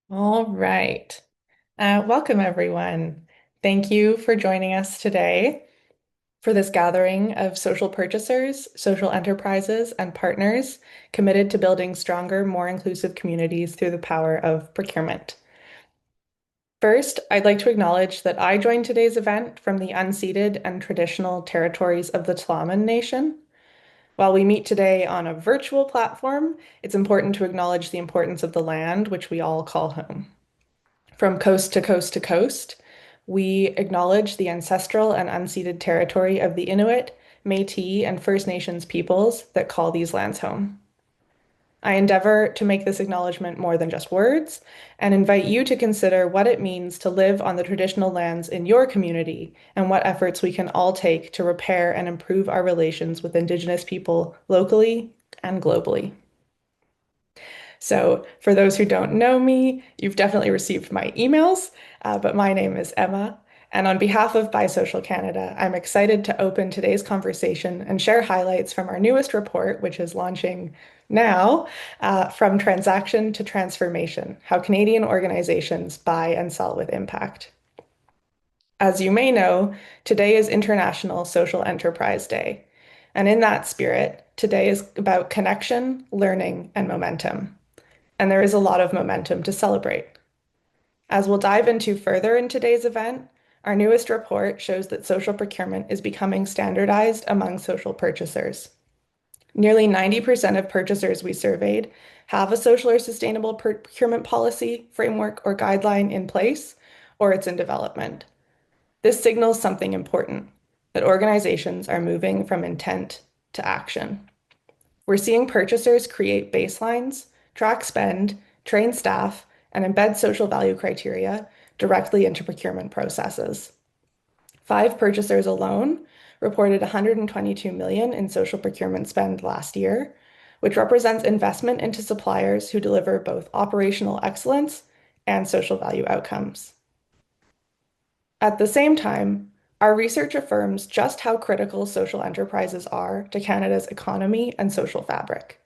All right. Welcome, everyone. Thank you for joining us today for this gathering of social purchasers, social enterprises, and partners committed to building stronger, more inclusive communities through the power of procurement. First, I'd like to acknowledge that I joined today's event from the unceded and traditional territories of the Tla'amin Nation. While we meet today on a virtual platform, it's important to acknowledge the importance of the land which we all call home. From coast to coast to coast, we acknowledge the ancestral and unceded territory of the Inuit, Métis, and First Nations peoples that call these lands home. I endeavor to make this acknowledgement more than just words and invite you to consider what it means to live on the traditional lands in your community and what efforts we can all take to repair and improve our relations with Indigenous people locally and globally. So, for those who don't know me, you've definitely received my emails, but my name is Emma. And on behalf of Bisocial Canada, I'm excited to open today's conversation and share highlights from our newest report, which is launching now, From Transaction to Transformation: How Canadian Organizations Buy and Sell with Impact. As you may know, today is International Social Enterprise Day. And in that spirit, today is about connection, learning, and momentum. And there is a lot of momentum to celebrate. As we'll dive into further in today's event, our newest report shows that social procurement is becoming standardized among social purchasers. Nearly 90% of purchasers we surveyed have a social or sustainable procurement policy, framework, or guideline in place, or it's in development. This signals something important, that organizations are moving from intent to action. We're seeing purchasers create baselines, track spend, train staff, and embed social value criteria directly into procurement processes. Five purchasers alone reported 122 million in social procurement spend last year, which represents investment into suppliers who deliver both operational excellence and social value outcomes. At the same time, our research affirms just how critical social enterprises are to Canada's economy and social fabric.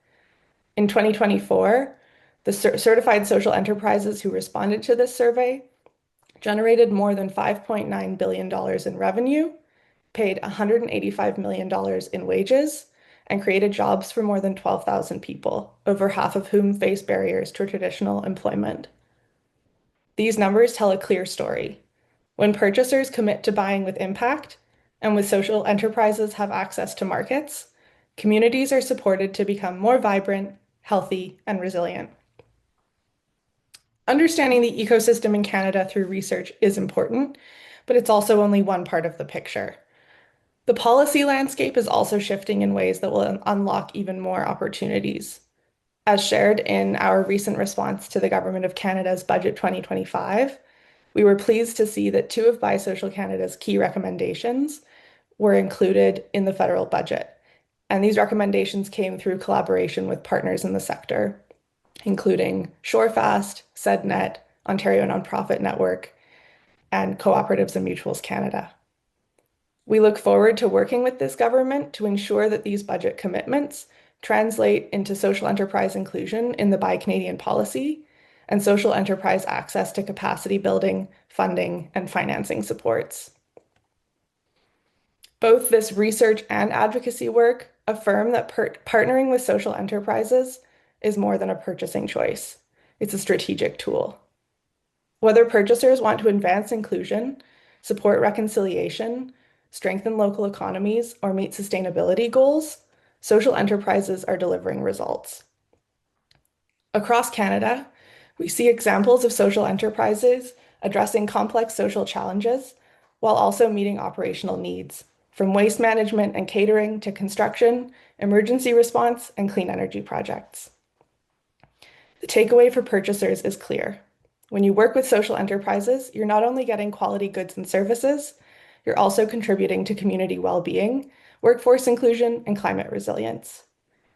In 2024, the certified social enterprises who responded to this survey generated more than $5.9 billion in revenue, paid $185 million in wages, and created jobs for more than 12,000 people, over half of whom face barriers to traditional employment. These numbers tell a clear story. When purchasers commit to buying with impact, and with social enterprises have access to markets, communities are supported to become more vibrant, healthy, and resilient. Understanding the ecosystem in Canada through research is important, but it's also only one part of the picture. The policy landscape is also shifting in ways that will unlock even more opportunities. As shared in our recent response to the Government of Canada's Budget 2025, we were pleased to see that two of Bisocial Canada's key recommendations were included in the federal budget. And these recommendations came through collaboration with partners in the sector, including SureFast, SedNet, Ontario Nonprofit Network, and Cooperatives and Mutuals Canada. We look forward to working with this government to ensure that these budget commitments translate into social enterprise inclusion in the Buy Canadian policy and social enterprise access to capacity building, funding, and financing supports. Both this research and advocacy work affirm that partnering with social enterprises is more than a purchasing choice. It's a strategic tool. Whether purchasers want to advance inclusion, support reconciliation, strengthen local economies, or meet sustainability goals, social enterprises are delivering results. Across Canada, we see examples of social enterprises addressing complex social challenges while also meeting operational needs, from waste management and catering to construction, emergency response, and clean energy projects. The takeaway for purchasers is clear. When you work with social enterprises, you're not only getting quality goods and services, you're also contributing to community well-being, workforce inclusion, and climate resilience.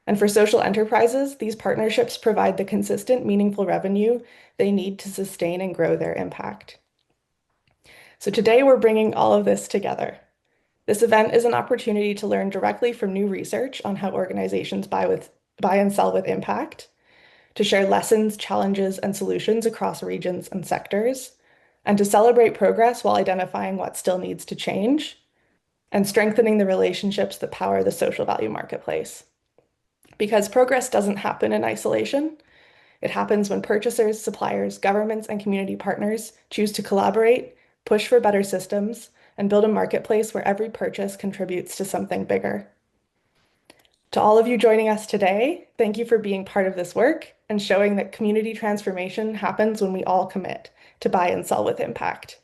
And for social enterprises, these partnerships provide the consistent, meaningful revenue they need to sustain and grow their impact. So today we're bringing all of this together. This event is an opportunity to learn directly from new research on how organizations buy and sell with impact, to share lessons, challenges, and solutions across regions and sectors, and to celebrate progress while identifying what still needs to change, and strengthening the relationships that power the social value marketplace. Because progress doesn't happen in isolation, it happens when purchasers, suppliers, governments, and community partners choose to collaborate, push for better systems, and build a marketplace where every purchase contributes to something bigger. To all of you joining us today, thank you for being part of this work and showing that community transformation happens when we all commit to buy and sell with impact.